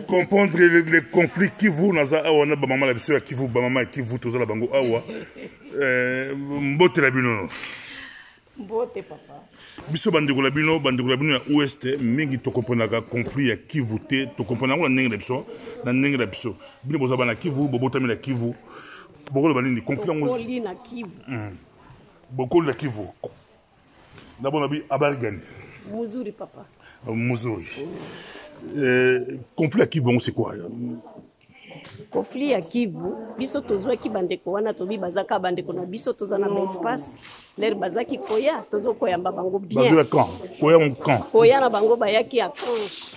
comprendre les conflits qui vous naza awa na ba maman la biso qui vous ba maman qui vous toza la bango awa mbote la bino mbote papa biso bandeko la bino ya ouest mingi to comprendre conflit ya Kivu te to comprendre ngona ndenge la biso na ndenge la biso bino boza bana Kivu bobotami la Kivu bokolo banini conflit ngo koli na Kivu bokolo la Kivu d'abord nabi abarigani muzuri papa muzuri conflit à Kivu c'est quoi conflit à Kivu biso tozwaki bandeko wana tobi bazaka bandeko na biso tozana na espace l'air bazaki koya tozo koyamba bango bien bazaka camp koya na bango bayaki à Conche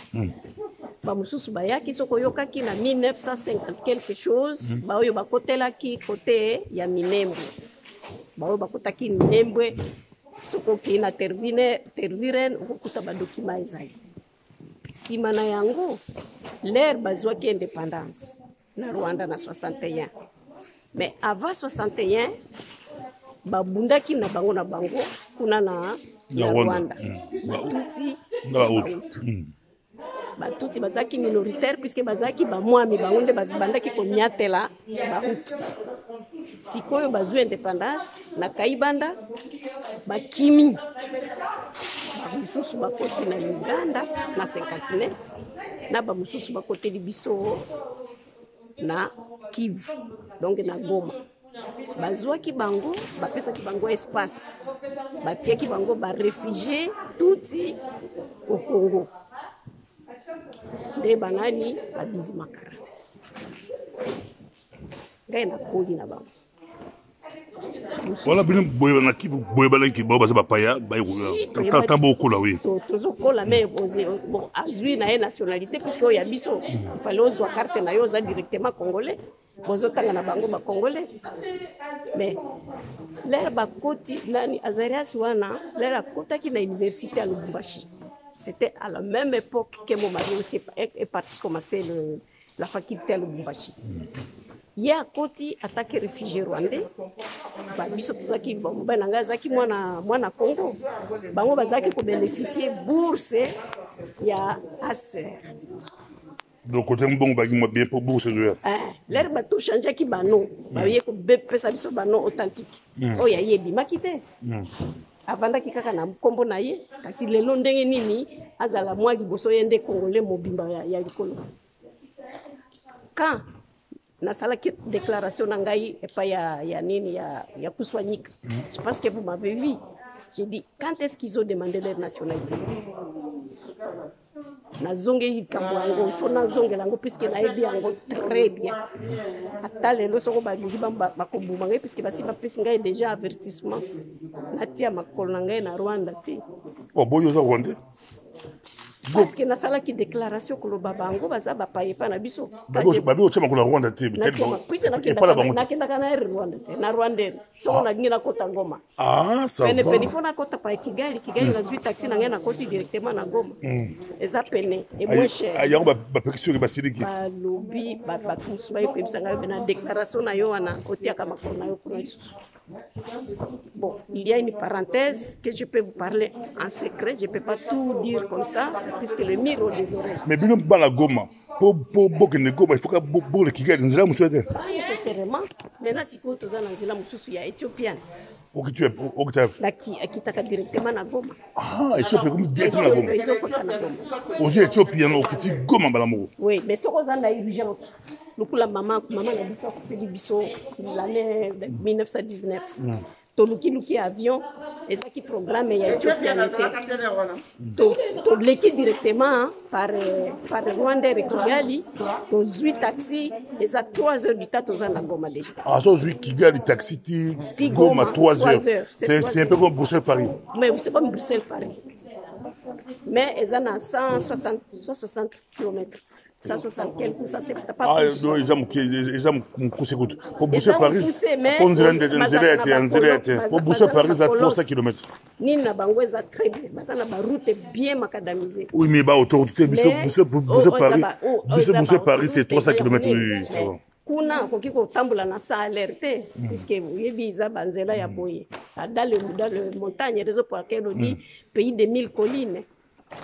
ba mususu bayaki soko yokaki na 1950 quelque chose ba oyo bakotelaki côté ya Minembwe ba oyo bakotaki Minembwe soko kina tervire okukuta ba document ezali simana yango l'air bazwaki indépendance na Rwanda na 61 mais avant 61 babundaki na bango kuna na Rwanda Batuti bazaki minoritaire puisque bazaki ba mwami bangonde bazibandaki ko nyatela bahutu sikoyo bazwe indépendance na Kaibanda bakimi bamususu bakoti na Uganda na 59 na bamususu bakoti libiso na Kivu donc na Goma bazwaki bango bapesaki bango espace batiaki bango ba réfugié tuti au Congo de banani babizi makara ngai na koli na bango voilà bino boye na Kivu boye balanki ba baza bapaya ba yiko tambo kola oui tozo kola mais bon azui na nationalité puisque ya biso il fallait ozwa carte na yo za directement congolais bozotanga na bango ba congolais mais l'air bakoti nani Azarias wana l'air akotaki na université à Lubumbashi. C'était à la même époque que mon mari aussi est parti commencer la faculté à Lubumbashi. Il y a côté attaqué réfugié rwandais. Ba biso tuzaki bomba nanga zaki mwana Congo. Bango bazaki ko bénéficier bourse ya ASER. Donc côté mbongo bagi mo bien pour bourse de. L'air ba tout changer ki bano. Ba yeko pesa biso bano authentique. Oh ya yebi makite. Avandaki kaka na mkombo na ye kasi lelo ndenge nini azala mwa liboso yende congolais mobimba ya likolo quand nasalaki déclaration na ngai epa ya nini ya kuswanyika je pense que vous m'avez vu j'ai dit quand est-ce qu'ils ont demandé leur nationalité nazongeli kambo yango il faut nazongela yango puisque nayebi yango très bien ata lelo soko balingi bakobuma ngai puisque basi bapesi ngai déjà avertissement natia makolo na ngai na Rwanda te boyo za Rwanda parce que nasalaki déclaration koloba bango baza bapaye pa na biso babi ochama kula Rwanda te puisque nakendaka na Rwanda te na Rwanda soko nalingi nakota Ngoma ça va pene fona kota pa Kigali nazwi taxi na ngai na koti directement na Goma eza pene et moins cher ayango bapekisio basiliki balobi bakusu bayokebisa ngai na déclaration na yo wana otiaka makolo na yo kuna lisusu. Bon, il y a une parenthèse que je peux vous parler en secret. Je ne peux pas tout dire comme ça, puisque le miro des oreilles. Mais bien, dans la Goma, pour Goma, il faut que le Kigali, nous allons nous souhaiter. Nécessairement. Maintenant, si vous êtes dans la éthiopienne. Qui t'a directement na Goma. Éthiopie, comme directement na Goma. Aux Éthiopiens, au petit Goma, Balamou. Oui, mais ce qu'on a urgence. Nous, la maman a dit ça, l'année 1919. Toluki avion, et ça qui programme il y a Éthiopie en été. L'équipe directement par Rwanda et Kigali, aux 8 taxis, et ça 3 heures du temps, aux en Goma déjà. Ah, ça, 8 Kigali, taxi, Goma, 3 heures. C'est un peu comme Bruxelles-Paris. Mais c'est comme Bruxelles-Paris. Mais ils en ont 160 km. 160 quelques, ça c'est pas plus. Non, ils ont poussé. Pour Bruxelles Paris, pour Bruxelles Paris, ça 300 km. Ni na bango za très bien, ça na ba route bien macadamisée. Oui, mais bah autorité Bruxelles Paris, c'est 300 km, oui, ça va. Kuna kokiko tambola na sa alerte puisque yebi za banzela ya boye dans le montagne réseau pour lequel on dit pays de 1000 collines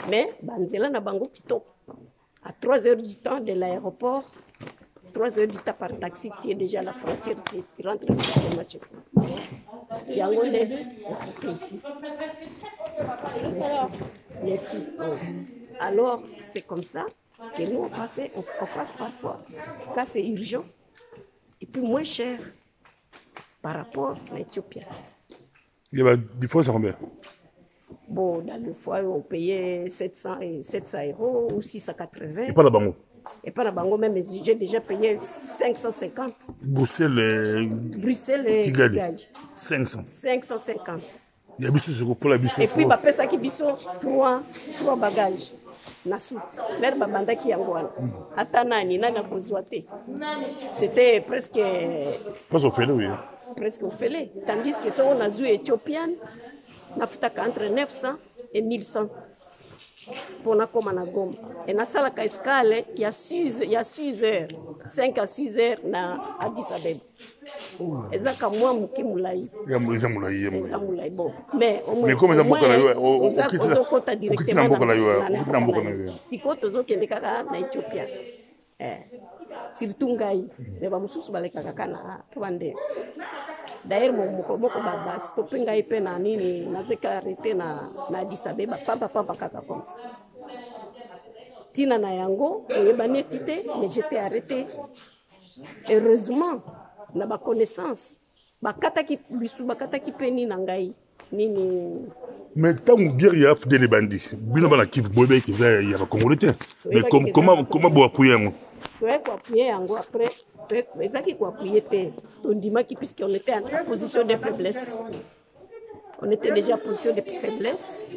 mais banzela na bango kitoko À 3 heures du temps de l'aéroport, 3 heures du temps par taxi, tu es déjà à la frontière, tu rentres directement chez toi. Yangone, on fait ici. Merci. Alors, c'est comme ça que nous, on passe parfois. Quand c'est urgent, et puis moins cher par rapport à l'Éthiopie. Il y a des fois, ça combien? Bon, dans le foyer, on payait 700 euros ou 680. Et pas la bango? Et pas la bango, même, j'ai déjà payé 550. Bruxelles et Kigali. 500. 550. Il y a biso pour la biso. Et puis, bah, ça qui biso 3 bagages. L'air babanda qui yangoana. Atanani, nana kozwate. C'était presque. Pas au félé, oui. Presque au félé. Tandis que si on a vu éthiopienne, on a fait entre 900 et 1100 pour na koma na Goma. Et na sala ka escale, il y a 6 heures, 5 à 6 heures na Addis Abeba. Ezaka mwa mukimulai. Ezamulai bon. Mais comme ça mboka na yo, on kota directement na mboka na yo. Siko tozo kende kaka na Ethiopia. Surtout ngai, mais ba mususu baleka kaka na Rwanda. D'ailleurs, mon baba stoppé ngai pe na nini na veka arrêté na Addis Abeba papa kaka comme ça. Tina na yango et bani quitté, mais j'étais arrêté. Heureusement, na ba connaissance. Bakata ki bisu bakata ki peni na ngai nini. Mais tant que guerre y a fait des bandits, bino bana kifu boybe ki za ya ba congolais. Mais comment bo appuyer ngo? Ouais, pour appuyer yango après. Ezaki pour appuyer te tondimaki puisqu'on était en position de faiblesse. On était déjà en position de faiblesse.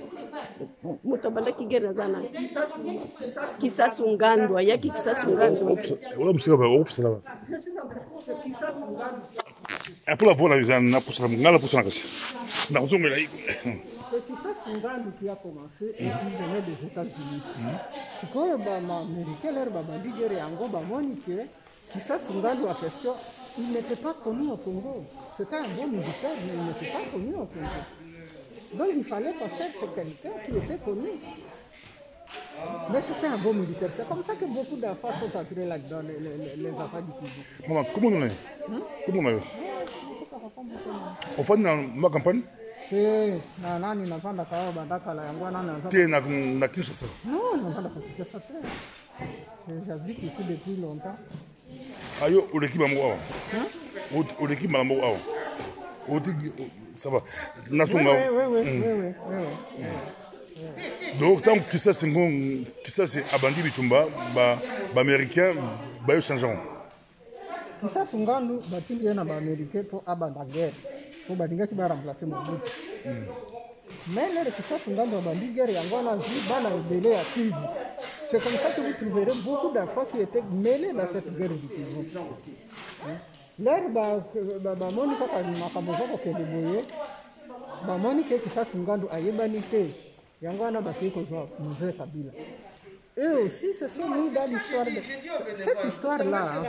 Mutobanda ki guerre zana. Kisa sungando, yaki kisa sungando. Wala msika opsala. Après la voix na poussa ngala poussa na kasi. Na kozongela iko. C'est Kisa Sungando qui a commencé et qui venait des États-Unis. C'est quand les Américains, les Babandi, les Ango, Bamonique, Kisa Sungando en question, il n'était pas connu au Congo. C'était un bon militaire, mais il n'était pas connu au Congo. Donc il fallait qu'on cherche quelqu'un qui était connu. Mais c'était un bon militaire. C'est comme ça que beaucoup d'enfants sont entrés là-dedans, les enfants du Kivu. Maman, comment on est? Comment on est? On fait dans ma campagne? Nani napanda kawa bandaka la yangu nani anza. T'es na Kinshasa? Non, napanda kwa Kinshasa. J'habite ici depuis longtemps. Ayo, on l'équipe à moi. On l'équipe à moi. Ça va. Oui. Donc tant que ça c'est abandi bitumba, ba américain, ba yo changeant. Kisa Sungando batili na ba américain pour abanda guerre. Pour badinga qui va remplacer Mobutu. Mais les Kisa Sungando bandi guerre yango na zi bana belé à Kivu. C'est comme ça que vous trouverez beaucoup d'enfants qui étaient mêlés dans cette guerre du Kivu. L'air ba monika ka makabozo ko kedeboye. Ba monika Kisa Sungando ayebani te. Yango na ba ko zo Mzee Kabila. Eux aussi se sont mis dans l'histoire de... Cette histoire-là,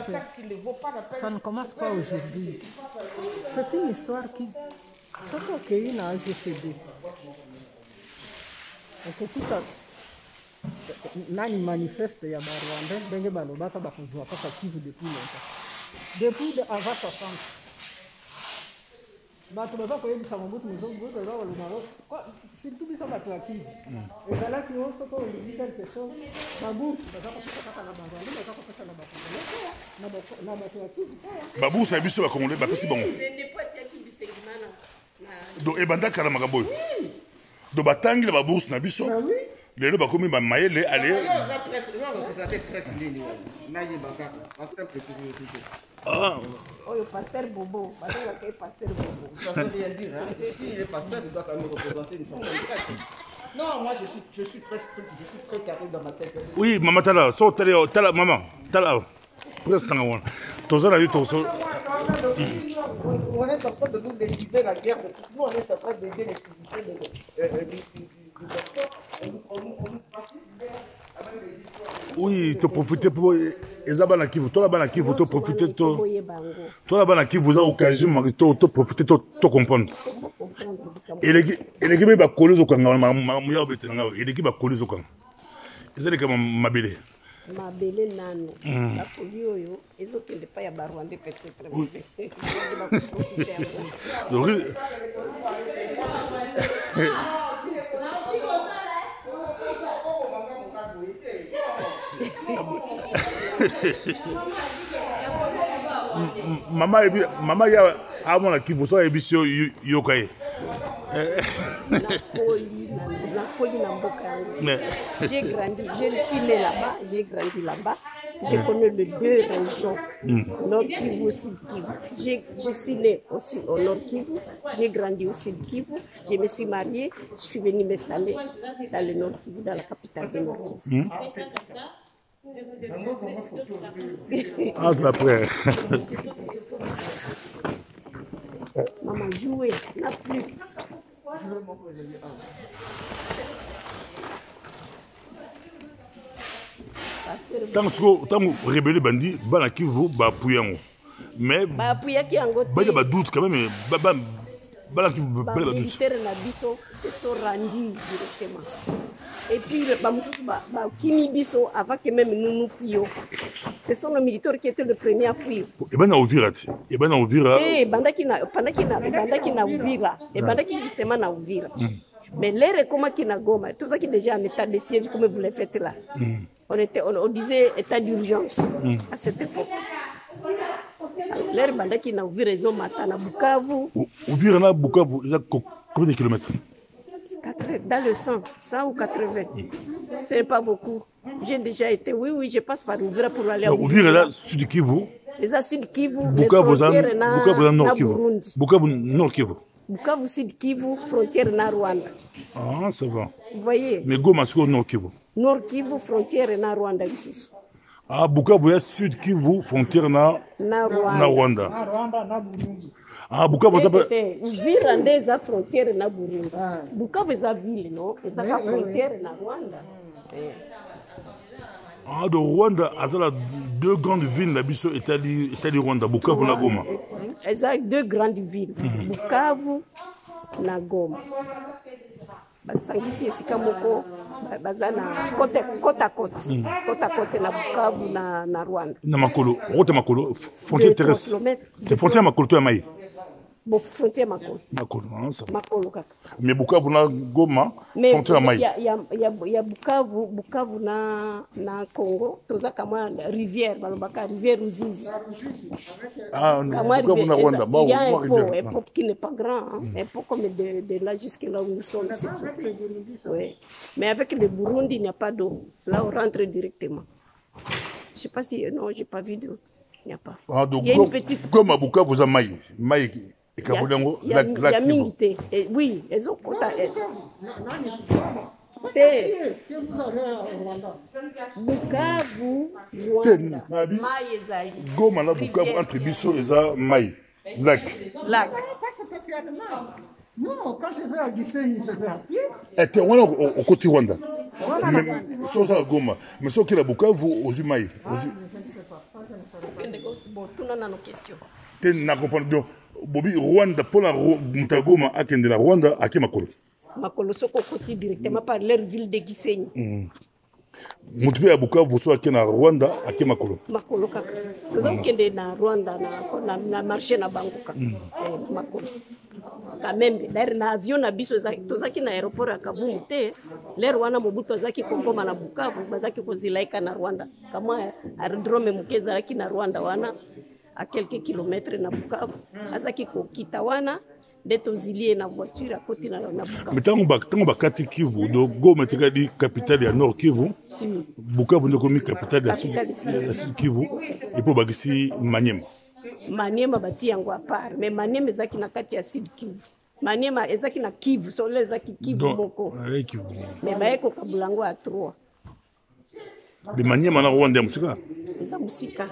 ça ne commence pas aujourd'hui. C'est une histoire qui s'est accueillie dans AGCD. C'est tout à... Nani manifeste ya Rwanda, benge balobaka bakozwa kaka Kivu depuis longtemps. Depuis avant 60. Bato baza koyebisa Mobutu Mobutu eza koluka surtout biso bato ya Kivu ezalaki o soko olobi quelque chose babourse baza kopesa kaka na bango baza kopesa na bato na bato ya Kivu babourse ya biso bakongolais bapesi bango donc ebanda kala makambo oyo donc batangi na babourse na biso lelo bakomi bamayele ale Oh, le pasteur Bobo. Pasteur Bobo. Ça veut rien dire. Hein. Si il est pasteur, il doit quand même représenter une forme de presse. Non, moi je suis très carré dans ma tête. Oui, maman Tala, so Tala, maman, Tala. Presque dans le Tozo la yuto. On est en train de nous délivrer la guerre. Nous, on est en train d'aider les civils du pasteur. Oui, tu profites pour Ezabana qui vous, toi là-bas qui vous, tu profites toi là-bas qui vous a occasion, tu profites, tu comprendre. Et l'équipe va coller au camp, et l'équipe va coller au camp. Ils allaient comme m'habiller. mabele nano bakoli oyo ezokende pa ya barwande peut-être Maman ya amona Kivu so ebisio yokaye. J'ai grandi, j'ai suis né là-bas, j'ai grandi là-bas. J'ai connu les deux régions, Nord Kivu, Sud Kivu. Je suis né aussi au Nord Kivu, j'ai grandi au Sud Kivu, je me suis mariée, je suis venue m'installer dans le Nord Kivu, dans la capitale du Nord Kivu. Après. Maman jouait la flûte. Tant que rebelle bandi, bana Kivu ba puyango. Mais ba puyaki yango ba ba doute quand même bana Kivu ba doute. Militaire na biso se sont rendus directement. Et puis ba mususu ba kimi biso avant que même nous fuyions. Ce sont nos militaires qui étaient les premiers à fuir. Et ben na Uvira. Et ben na Uvira. Eh bandaki na Uvira. Et bandaki justement na Uvira. Mais l'air comment qui na Goma, tout ça qui est déjà en état de siège comme vous le faites là. On disait état d'urgence à cette époque. L'air bandaki na Uvira ils ont maté na Bukavu. Uvira na Bukavu, il y a combien de kilomètres? Dans le 100 ou 80. Ce n'est pas beaucoup. J'ai déjà été, oui, je passe par Uvira pour aller à Uvira là, Sud Kivu. Les Sud Kivu, Bukavu Nord Kivu. Bukavu Nord Kivu. Bukavu Sud Kivu, frontière na Rwanda. Ah, c'est bon. Vous voyez? Mais Goma, c'est Nord Kivu. Nord Kivu, frontière na Rwanda. Ah, Bukavu, est Sud Kivu, frontière na Rwanda. Ah, Bukavu, ça peut... Uvira ndeza frontière na Burundi. Bukavu est la ville, non? C'est la frontière na Rwanda. Ah, de Rwanda, il y a deux grandes villes, la biso Italie Rwanda, Bukavu na Goma. Il y a deux grandes villes, Bukavu na Goma. Basangisi esika moko bazana côte à côte na Bukavu na Rwanda. Na makolo, route makolo, frontière terrestre. C'est frontière makolo to ya mai. Bon, frontière makolo. Makolo, ça. Makolo kaka. Mais Bukavu na Goma, frontière mai. Il y a Bukavu na Congo, toza kama rivière, balobaka rivière Ruzizi. Ah, Bukavu na Rwanda, il y a un pont qui n'est pas grand, un pont comme de là jusqu'à là où nous sommes, c'est tout. Oui. Mais avec le Burundi, il n'y a pas d'eau. Là, on rentre directement. Je ne sais pas si, non, je n'ai pas vu d'eau. Il n'y a pas. Ah, donc, il y a une petite... Comme à Bukavu, vous avez maï. Et Kabulango, il y a Mingité. Oui, elles ont quota. Bukavu, Rwanda. Maï ezali. Goma na Bukavu entre biso eza maï. Lac. Non, quand je vais à Gisenyi, je vais à pied. Et tu es au côté Rwanda. Mais ça c'est Goma. Mais ce qui est à Bukavu, aux maï. Je ne sais pas. Bon, tout le monde a nos questions. Tu n'as pas compris. Bobi Rwanda pour la Mutagoma akende la Rwanda ake makolo. Makolo soko koti directement par leur ville de Gisenyi. Mutupe ya Bukavu so ake na Rwanda ake makolo. Makolo kaka. Tozo kende na Rwanda na marché na bango kaka. Makolo. Kamembe d'ailleurs na avion na biso tozaki na aéroport ya Kavumu te. Lero wana Mobutu azaki kokoma na Bukavu bazaki kozilaika na Rwanda. Kama aerodrome mukeza zaki na Rwanda wana à quelques kilomètres na Bukavu. Azaki kokita wana detozilie na voiture à côté na Bukavu. Mais tango bakati Kivu do Goma tekadi capitale ya Nord Kivu. Si. Bukavu ndeko mi capitale ya Sud Kivu et po bakisi Maniema. Maniema bati yango à part, mais Maniema ezaki na kati ya Sud Kivu. Maniema ezaki na Kivu, solo ezaki Kivu moko. Kivu. Mais baeko kabulango à 3. Mais Maniema na Rwanda musika. Eza musika.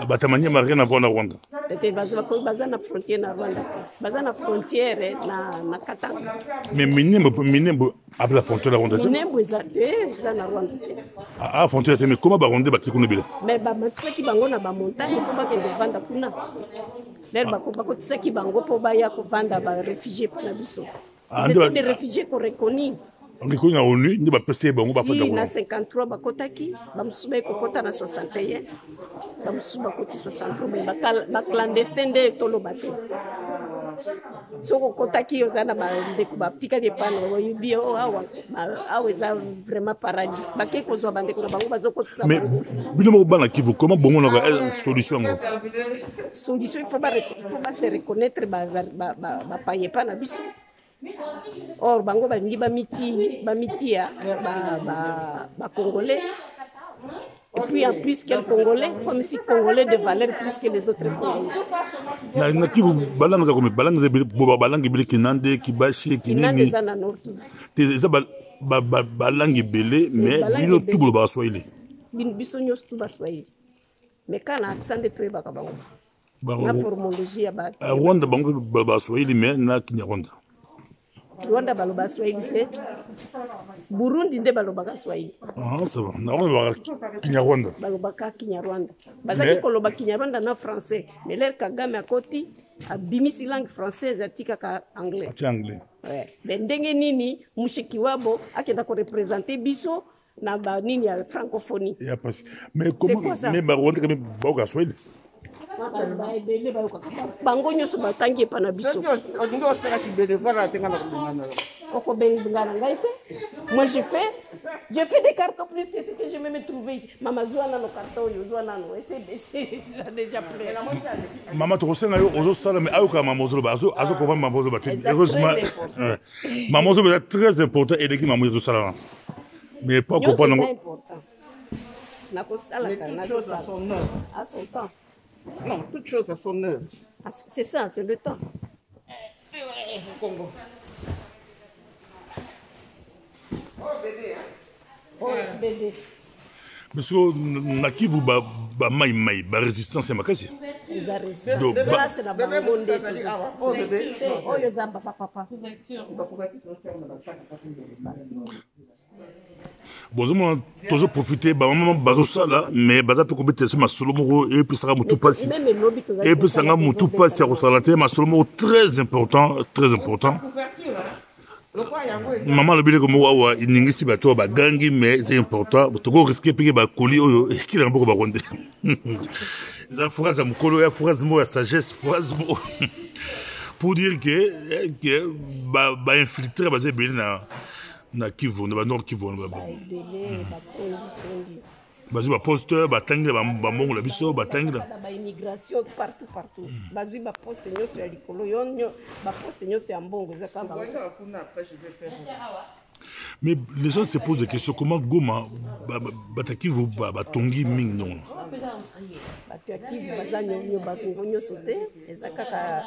Bata Maniema rien à voir na Rwanda. Peut-être baza na frontière na Rwanda. Baza na frontière na Katanga. Mais Minembo a la frontière na Rwanda. Minembo eza na Rwanda. Ah, frontière mais comment ba Rwanda bakiko no bila? Mais ba matsaki bango na ba montagne po ba kende vanda kuna. L'air ba tsaki bango po ba ya ko vanda ba réfugiés pour la biso. Ils étaient des réfugiés qu'on reconnaît. On a ONU, il va passer bon, on va si na 53 bakotaki, bamususu kokota na 61, bamususu bakoti 63 mais ba clandestin de toloba te. Soko kotaki ozana ba ndeko batika de pano oyibi o awa eza vraiment paradis. Bake kozwa bandeko na bango bazokotisa mais bango. bino mo bana kivu comment bon on a solution ngo. Solution il faut pas se reconnaître ba paye pas na biso. Or bango balingi bamiti ya ba congolais. Et puis en plus quel congolais comme si congolais de valeur plus que les autres congolais. Na kivu balanga za comme balanga boba balanga bile kinande kibashi Kinande kinini. za na nord. Te za balanga belé mais bino tout bo ba swahili. Biso nyos tout ba swahili. Mais kana tsande tre ba kabango. Na formologie ya ba. Rwanda bango ba swahili mais na Kinyarwanda. Rwanda baloba swahili te. Burundi nde baloba swahili. Ah ça va. Na on Kinyarwanda. Baloba Kinyarwanda. Bazaki koloba Kinyarwanda na français. Mais l'air Kagame akoti abimisi langue française atika ka anglais. Anglais. Ouais. Mais ndenge nini mushiki wabo akenda ko représenter biso na ba nini ya francophonie. Ya parce mais comment mais ba Rwanda quand même ba swahili. Bango nyonso batangi epa na biso. Moi j'ai fait des cartons plus que ce que je vais me trouver ici. Maman Zouana no carton yo Zouana no c'est déjà prêt. Maman to senga yo ozo sala mais ayo ka mamozo ba azo ko ba mamozo ba heureusement mamozo ba très important et l'équipe mamozo sala. Mais pas comprendre. C'est important. Na ko sala kana so à son temps. Non, toute chose à son heure. C'est ça, c'est le temps. Congo. Oh, bébé, hein? Oh, bébé. Parce que na kivu ba mai ba résistance makasi. Ba résistance. Là c'est la bangonde. Oh, bébé. Oh, yo zamba papa. Bon, toujours profiter, maman bazo sala, mais baza to kobete sur ma solo et puis ça va mutu passi. Et puis ça va mutu passi à salate, ma solo très important, très important. Maman le bile comme wa iningisi bato ba gangi mais c'est important. To go risquer piquer ba colis oyo et qui l'emboko ba ronde. Ça phrase am kolo ya phrase mo ya sagesse, phrase mo pour dire que ba infiltrer ba zebeli na Kivu, na Nord Kivu, na bazi ba poste ba tangi ba mongo la biso ba tangi la ba immigration partout bazi ba poste nyoso ya likolo yonyo ba poste nyoso ya mbongo za kamba. Mais les gens se posent des questions comment Goma ba Kivu ba tongi ming non ba Kivu bazanyo nyo ba nyoso te ezakaka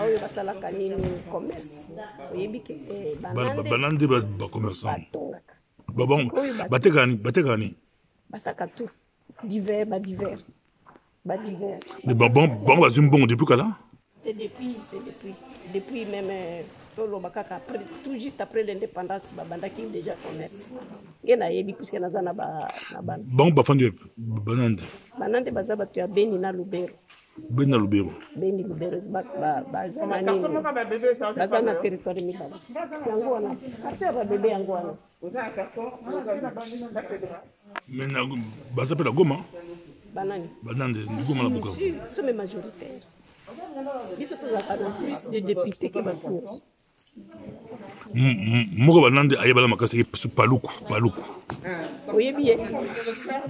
oyo basalaka nini commerce oyebi ke banande ba commerçant ba bon batekani basaka tout divers mais bon bazim bon depuis kala c'est depuis même toloba kaka tout juste après l'indépendance babandaki déjà commerce ngena yebi puisque nazana ba bon bafandi banande baza bato ya Beni na Lubero. Beni Lubero baza na territoire mibale yango wana ate ba bébé yango wana mais na baza pe la Goma banani banande Goma la Bukavu sont majoritaires biso tozaka na plus de députés que bato moko banande ayebala makasi paluku oyebi ye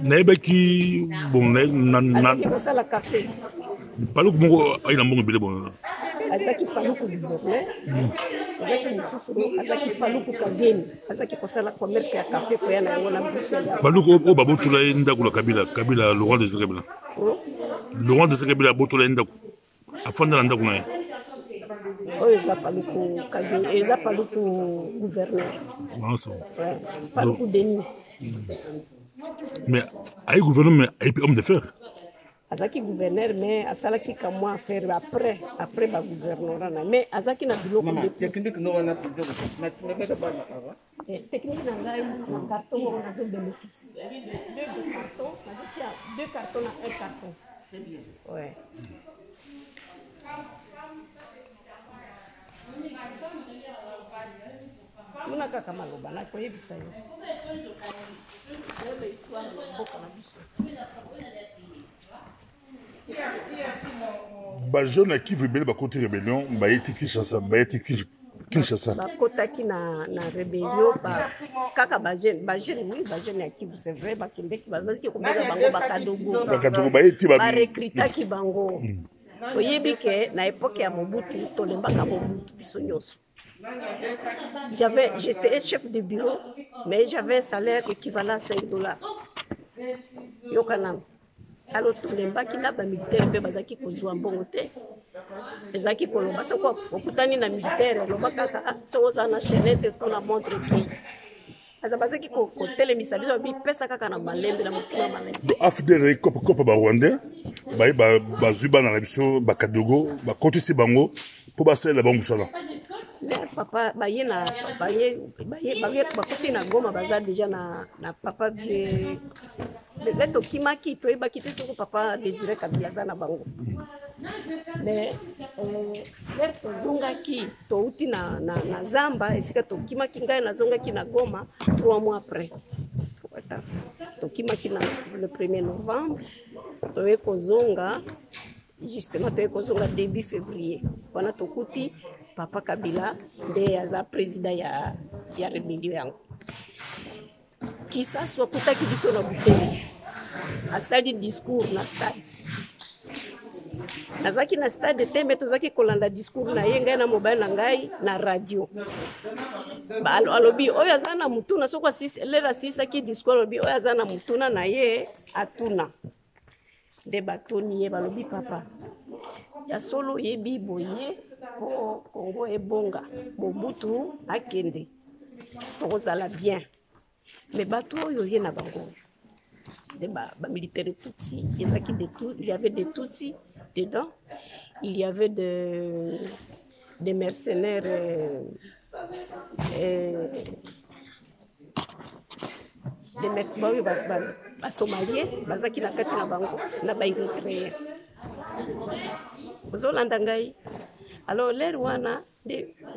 nayebaki bon na kosala café paluku moko ayina mbongo ebele bon azaki paluku gouverneur azaki mosusu azaki paluku kageni azaki kosala commerce ya café koya na yango na Bruxelles paluku oyo babotula ye ndako la kabila Laurent Désiré Kabila abotula ye ndako afanda na ndako na ye oyo eza paluku kageni eza paluku gouverneur paluku Denis mais ayi gouverneur mais ayi homme d'affaires azaki gouverneur mais asalaki ka moi affaire après ba gouverneur na mais azaki na biloko de technique no wana technique na ngai na carton on a zo bénéfice deux cartons na un carton c'est bien ouais tuna kaka maloba na koyebisa yo ele histoire na mboka na biso bajeune à qui rebelle bakoti rébellion bayeti Kinshasa bakotaki na rébellion kaka bajeune oui bajeune ya Kivu c'est vrai bakendeki bazaki kobela bango bakadogo barekritaki bango oyebi ke na époque ya Mobutu tolembaka Mobutu biso nyonso. J'étais chef de bureau, mais j'avais un salaire équivalent à $5. Yokanam. Alors, tout le monde qui n'a pas militaire, mais bazaki ko jouer mbongo te. Bazaki ko loba so ko okutani na militaire, loba kaka so za na chaînette to na montre qui. Asa bazaki ko telemisa biso bi pesa kaka na malembe na mutima malembe. Do afdel kopa ba Rwandais, ba zuba na biso ba kadogo, ba kotisi bango pour basela bango sala. Papa baye bakote na Goma baza déjà na papa vie leto kimaki to eba kite soko papa Désiré Kabila za na bango mais leto zongaki to uti na zamba esika to kimaki ngai na zongaki na Goma 3 mois après to kimaki na le 1er novembre to eko zonga justement to eko zonga début février wana to kuti Papa Kabila nde aza président ya rébellion yango kisa so kutaki biso na buteli asali discours na stade nazaki na stade tembe tozaki kolanda discours na ye ngai na mobile na ngai na radio alobi oyo aza na mutuna soko lera sisaki discours alobi oyo aza na mutuna na ye atuna nde batoni ye balobi papa ya solo yebi boye po Congo ebonga Mobutu akende tokozala bien mais bato oyo ye na bango de ba militaire Tutsi ezaki de tout, il y avait des Tutsi dedans, il y avait des mercenaires des Somaliens bazaki na kati na bango na ba Eritréens ozolanda ngai. Alors, l'air wana,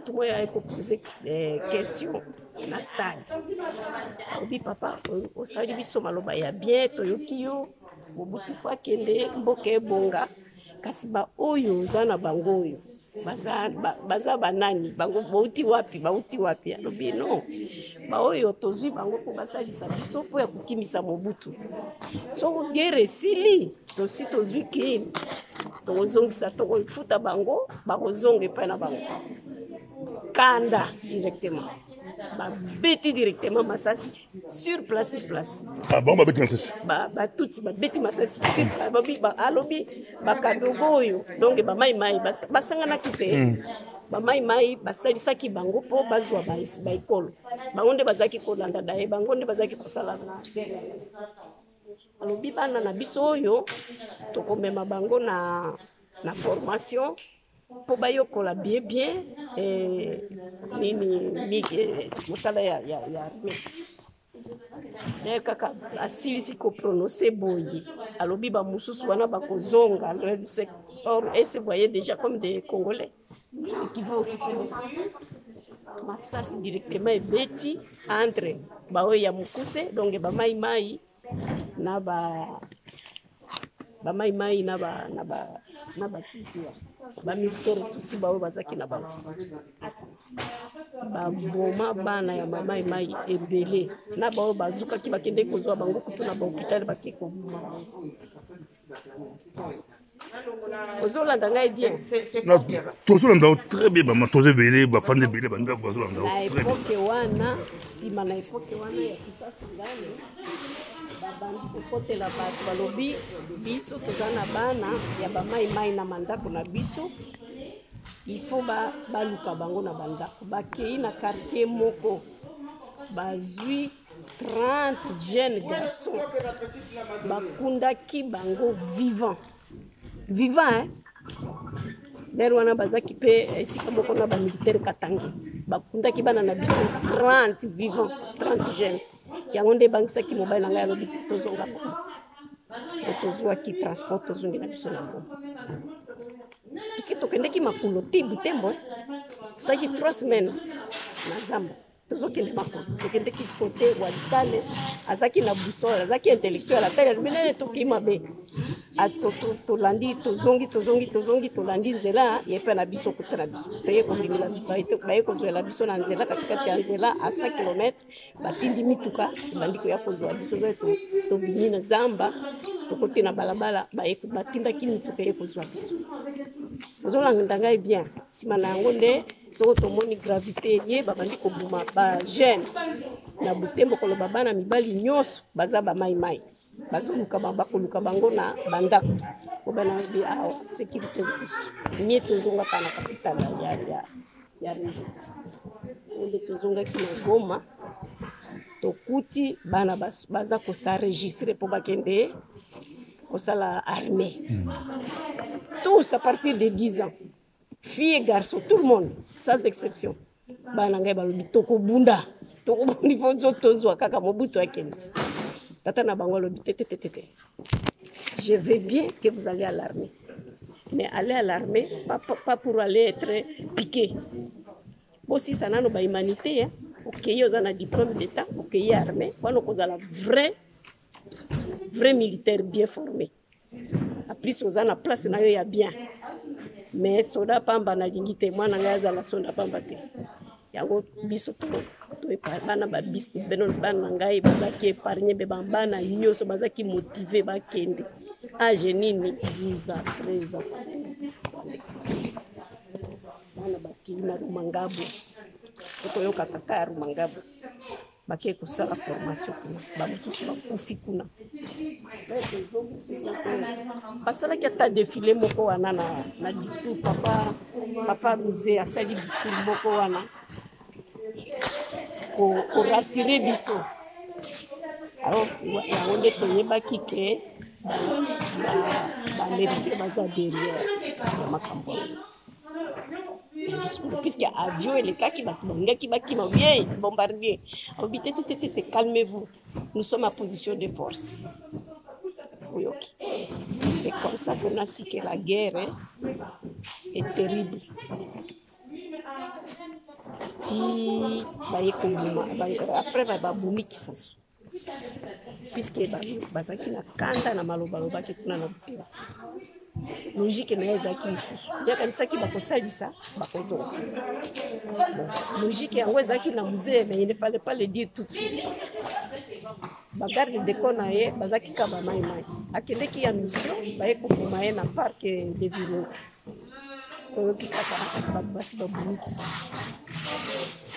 tout le monde a posé des questions dans le stade. Obi papa, au sali biso maloba ya bien, toyokiyo, Mobutu fa kende, mboke bonga, kasi ba oyo zana bango oyo. Baza banani, bango bauti wapi, alobi non. Ba oyo tozwi bango po basalisa biso po ya kukimisa Mobutu. So guerre sili, tosi tozwi ki tozongisa tokofuta bango, bakozonga pa na bango. Kanda directement. Beti directement masasi sur place. Ah bon, beti masasi. Tuti beti masasi sur alobi bakadogo oyo donc mai basangana kite mai basalisaki bango po bazwa baikolo bango nde bazaki kolanda daye bango nde bazaki kosala na alobi bana na biso oyo tokomema bango na formation po bayokola bien nini mosala ya armée ne kaka asilisi ko prononcer boye alobi ba mususu wana bakozonga or et se voyait déjà comme des Congolais qui vont masasi directement ebeti entre ba oya mukuse donc ba mai na ba mai na ba tutia ba militaire tuti ba bazaki na ba boma bana ya mai ebele na ba bazuka ki bakende kozwa bango kutuna ba hôpital bakeko ozolanda ngai bien na tozolanda très bien ba toze belé ba fande belé ba ndako ozolanda très bien époque wana sima na époque wana ya kisasa ngani babandi kokotela bato balobi biso toza na bana ya bamai na mandako na biso il faut baluka bango na bandako bakei na quartier moko bazwi 30 jeunes garçons bakundaki bango vivant hein lero wana bazaki pe esika moko na ba militaire Katangi bakundaki bana na biso 30 vivant 30 jeunes yango nde bangisaki mobile na ngai alobi tozonga tozwaki transport tozongi na biso na Goma puisque tokendeki makolo ti Butembo tosaki 3 semaines na zamba tozokende makolo tokendeki kote Walikale azaki na boussole azaki intellectuel atali alobelele tokei mabe tolandi tolandi nzela ye mpe na biso kote na biso toye kobimela baye kozwela biso na nzela katikati ya nzela a 100 km batindi mituka ebandi koya kozwa biso zoe tobimi na zamba tokoti na balabala batindaki mituka ye kozwa biso ozolanda ngai bien nsima na yango nde soko tomoni gravité ye babandi kobuma bajeune na Butembo koloba bana mibali nyonso baza bamaimai bazoluka bakoluka bango na bandako obana bi awa sécurité nie tozongaka na capitale ya région nde tozongaki na Goma tokuti bana baza kosaregistre mpo bakende kosala armée tous à partir de 10 ans filles et garçons tout le monde sans exception bana ngai balobi tokobunda fo nzotozwa kaka mobutu akende tata na bango alobi tete je veux bien que vous allez à l'armée mais aller à l'armée pas pour aller être piqué bosi sanano ba humanité hein okeye oza na diplôme d'état okeye armée wana kozala vrai militaire bien formé a plus oza na place na yo ya bien mais soda pamba na lingi te mwana ngai azala soda pamba te yango biso to bana babiso bana ngai bazaki épargné be bana nyonso bazaki motivé bakende âge nini 12 ans 13 ans bana bakili na Rumangabo tokoyoka kaka ya Rumangabo bake kosala formation kuna bamosusu bakufi kuna basalaki ata défilé moko wana na discours papa musée asali discours moko wana korasire biso alors yango nde toyebaki ke baaméricain baza derrière ya makambo discours puisque avion elekaki bato balingaki bakima bien bombardier obi tete calmez-vous nous sommes en position de force oyoki c'est comme ça qu'on a su que la guerre est terrible ti baye kobuma après babumi Kisasu puisque bazaki na kanda na malobalobaki kuna na Butembo logique na ezaki mosusu yakanisaki bakosalisa bakozonga logique yango ezaki na musée mais il ne fallait pas le dire tout de suite bagarde de kona ye bazaki ka bamaimai akendeki ya mission baye kobuma ye na parc de Virunga toyoki kaka bato basi babumi Kisasu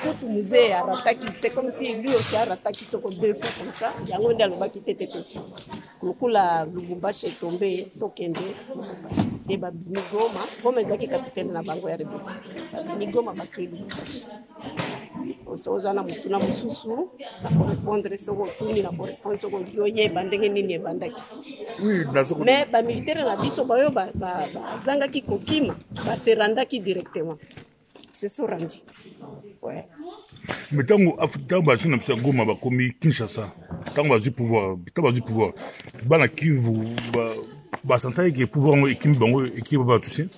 tout musée arataki c'est comme si lui aussi arataki soko deux fois comme ça yango nde alobaki tete lokula Lubumbashi etombe tokende Lubumbashi te babimi Goma ezaki capitaine na bango ya rebelle babimi Goma bakei Lubumbashi oza na mutuna mosusu na korepondre soko tuni na korepondre soko yoyeba ndenge nini ebandaki mais bamilitaire na biso bayo bazangaki kokima baserandaki directement se sont rendus ouais. Mais tant que bachina psa Goma bakomi Kinshasa tant bazui pouvoir bana Kivu basanta ke pouvoir ngo ekimi bango ekiba ba toucher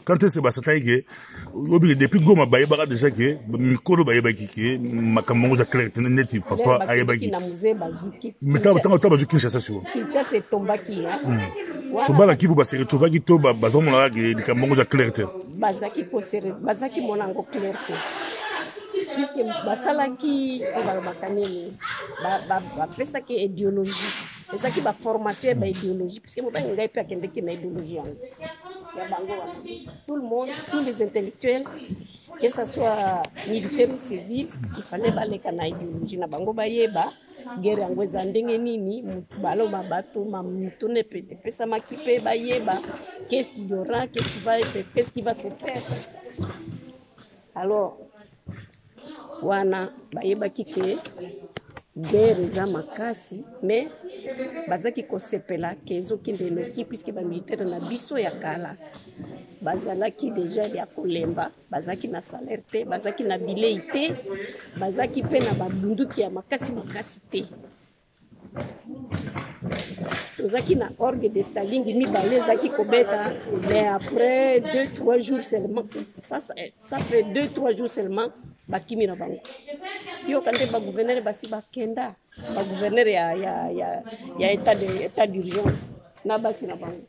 quand c'est basanta ke depuis Goma bayeba déjà que mikolo bayeba ki makambo za clair net papa ayeba ki na musée bazuki mais tant bazui Kinshasa sur Kinshasa tombaki so bana Kivu base retrouver ki to bazomo na ke makambo za clair bazaki posere bazaki monango clair puisque basalaki balobaka nini bapesaki idéologie ezaki baformation ya baidéologie puisque mobali ngai mpe akendeki na idéologie yango ya bango wana tout le monde tous les intellectuels que ça soit militaire ou civil il fallait baleka na idéologie na bango bayeba guerre yango eza ndenge nini baloma bato mamutune epesamaki mpe bayeba qu'est-ce qu'il y aura qu'est-ce qui va se faire alors wana bayebaki ke guerre eza makasi mais bazaki kosepela ke ezokende noki puisque bamilitaire na biso ya kala bazalaki déjà ya kolemba bazaki na salaire te bazaki na bilei te bazaki mpe na babunduki ya makasi te tozaki na orgue de Stalingi mibale ezaki kobeta mais après 2-3 jours seulement ça fait 2-3 jours seulement bakimi na bango yo kande ba gouverneur basi bakenda ba gouverneur ya état d'urgence na basi na bango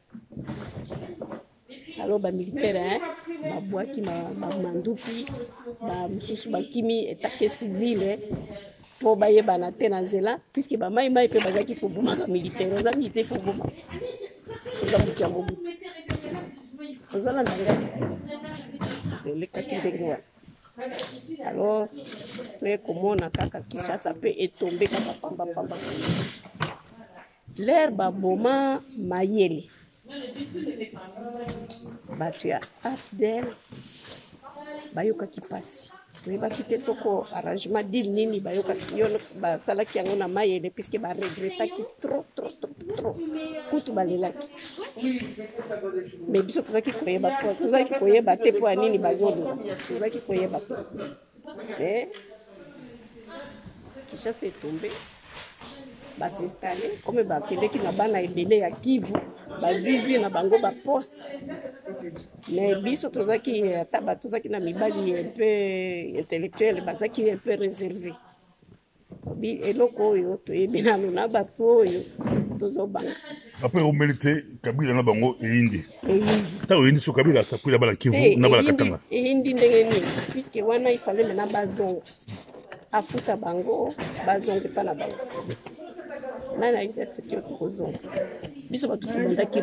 alors ba militaire ba boaki ba manduki ba mususu bakimi état civil po bayeba na te na nzela puisque ba mai pe bazaki ko boma ba militaire oza militaire fo boma oza mukia mobutu oza la ndanga c'est le cas qui wana alors toye komona kaka Kinshasa pe etombe kaka pamba l'air baboma mayele bato ya AFDEL bayokaki pasi toyebaki te soko arrangement deal nini bayokaki yo basalaki yango na mayele puisque baregretaki trop kutu balelaki mais biso tozalaki koyeba te po ya nini bazoloba tozalaki koyeba te mais Kinshasa etombe basinstale comme bakendeki na bana ebele ya Kivu bazizi na bango baposte mais biso tozalaki ata bato tozalaki na mibali un peu intellectuel bazalaki un peu réservé eloko oyo toyebi nano na bato oyo tozobanga après omeli te Kabila na bango eyindi ntango oyindi so Kabila asapwila bana Kivu na bana Katanga eyindi ndenge nini puisque wana ifale mena bazonga afuta bango bazonga epa na bango nani aisepseki yo tokozonga biso bato tobandaki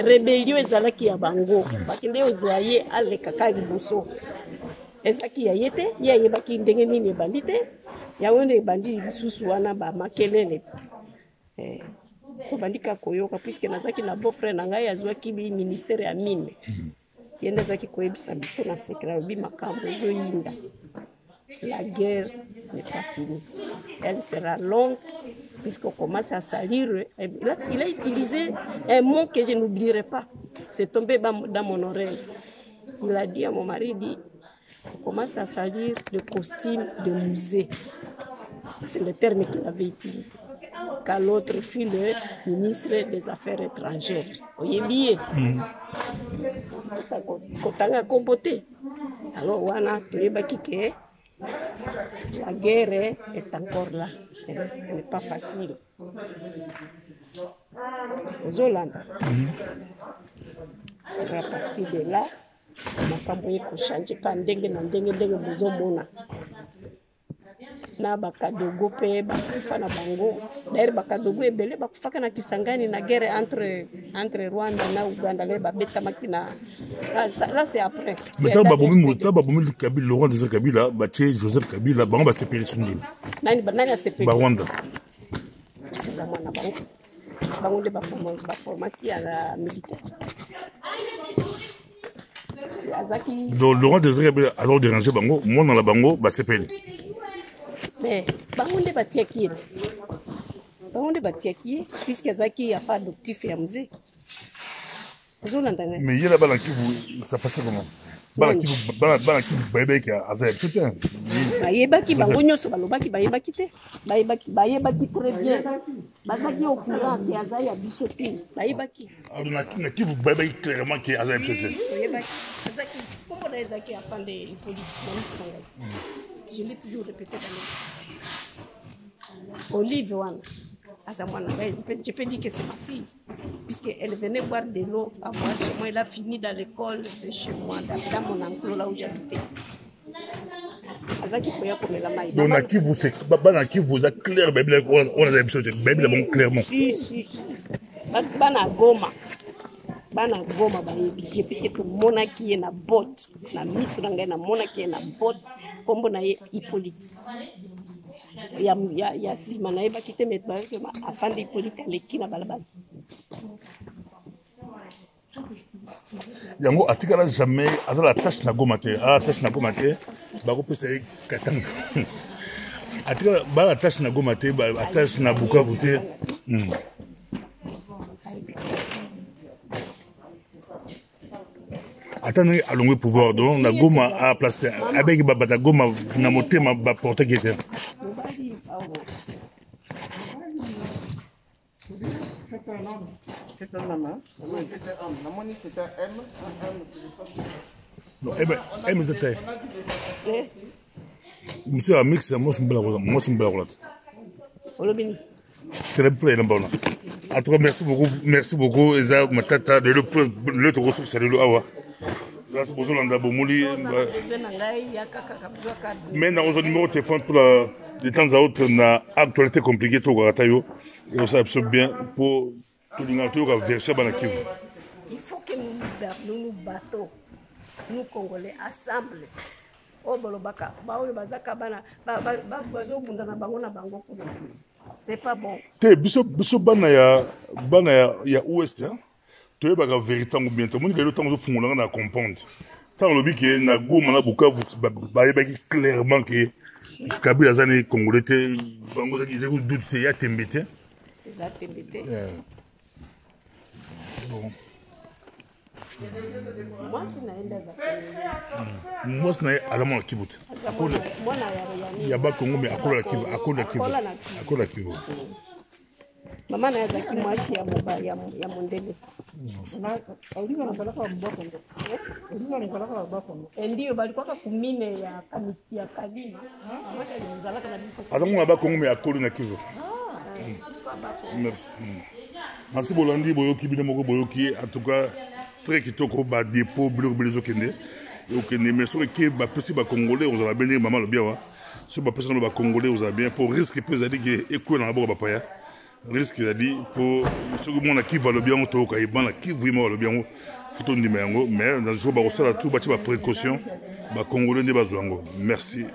rebelio ezalaki ya bango bakende ozwa ye alekaka liboso ezalaki ya ye te ye ayebaki ndenge nini ebandi te yango nde ebandi lisusu wana bamakelele tobandi kaka koyoka puisque nazalaki na beau frère na ngai azwaki ministère ya mine ye nde azalaki koyebisa biso na sekre alobi makambo ezoyinda la guerre n'est pas finie elle sera longue puisqu'on commence à salir. Il a utilisé un mot que je n'oublierai pas. C'est tombé dans mon oreille. Il a dit à mon mari, on commence à salir le costume de musée. C'est le terme qu'il avait utilisé. Quand l'autre fut le ministre des Affaires étrangères. Voyez bien. Kotanga kompoté. Alors, wana, toyeba kike. La guerre est encore là. Elle n'est pas facile. Aux Hollandais. À partir de là, makambo yeko changer ka ndenge na ndenge bozomona. Na bakadogo pe bakufa na bango. D'ailleurs bakadogo ebele bakufaka na Kisangani na guerre entre Rwanda na Uganda le babeta makina. Là c'est après. Mais babomi Kabila Laurent Désiré Kabila batie Joseph Kabila bango basepeli sundini. Nani a sepeli? Rwanda. C'est la mwana bango. Bango le baformaki à la militaire. Donc Laurent Désiré Kabila a dérangé bango, moi dans la bango basepeli. Mais bango nde batiaki ete. Bango nde batiaki puisque azaki ya fa adoptif ya mzee. Mais il y a là-bas ça passait comment? Banaki bayebaki azaya c'est bien. Bayebaki bango nyonso balobaki bayebaki te. Bayebaki très bien. Bazaki au courant que azaya biso te. Bayebaki. Na Kivu bayebaki clairement que azaya c'est bien. Bayebaki. Azaki comment on ezaki afin de politique. Je l'ai toujours répété dans Olive One. Je peux dire que c'est ma fille, puisqu'elle venait boire de l'eau à moi chez moi. Elle a fini dans l'école de chez moi, dans mon enclos là où j'habitais. Donc, Naki vous a clair, on a l'habitude de clairement. Si. Bana Goma, puisque tout le monde qui est na botte, na miss na mona qui est na botte, comme on a Hippolyte. Ya sima na eba kite metba afande Hippolyte aleki na balabala. Yango atikala jamais azala tâche na Goma te, tâche na Goma te, ba ko pesa Katanga. Atikala ba tâche na Goma te, ba tâche na Bukavu te. Attendez à longue pouvoir donc na Goma à place avec baba Goma na motema ba porter qui était. C'est un homme. C'est un homme. Oui, c'était un homme. La monnaie c'était un M. Non, M c'était. monsieur a mix moi simbala kola olobini très plein na en tout cas merci beaucoup eza matata de le to so c'est le awa là c'est besoin d'anda bomuli mais dans un numéro de téléphone pour de temps à autre na actualité compliquée to kata yo et ça absolument bien pour tout l'ingato ka version bana kivu. Il faut que nous nous battons nous Congolais ensemble. Oh bolobaka ba oyo bazaka bana bazo bunda na bango kuna. C'est pas bon. Te biso bana ya ouest hein. Tu baka vérité ngo bientôt moni le temps zo fungola na comprendre. Tant lobi ke na Goma na Bukavu ba yebaki clairement que Kabila zani Congolais te bango za kize doute ya tembete. Ça tembete. Bon. Moi si naenda za. Moi si naenda alama kibuta. Akola. Ya ba Congo mais akola Kivu. Mama na za kimwasi ya mobali ya mondele. Auliza napeleka mboko ndo. Auliza napeleka mboko ndo. Ndio balikuwa kumine ya kamiti ya Kadima. Mama alizalaka na biso. Azango ba Congo mais akola na Kivu. Merci. Merci Bolandi boyoki bino moko boyoki en tout cas très kitoko ba dépôt bilozo kende. Et okende mais sur que ba pesi ba Congolais on a bien maman le bien wa. Sur ba pesi ba Congolais on a bien pour risque peut ça dit que eko na ba paya. Risque a dit pour ce que mon qui va le bien to ka ibana qui vraiment le bien photo ndima yango mais dans jour ba osala tout ba précaution ba Congolais ne bazwango. Merci.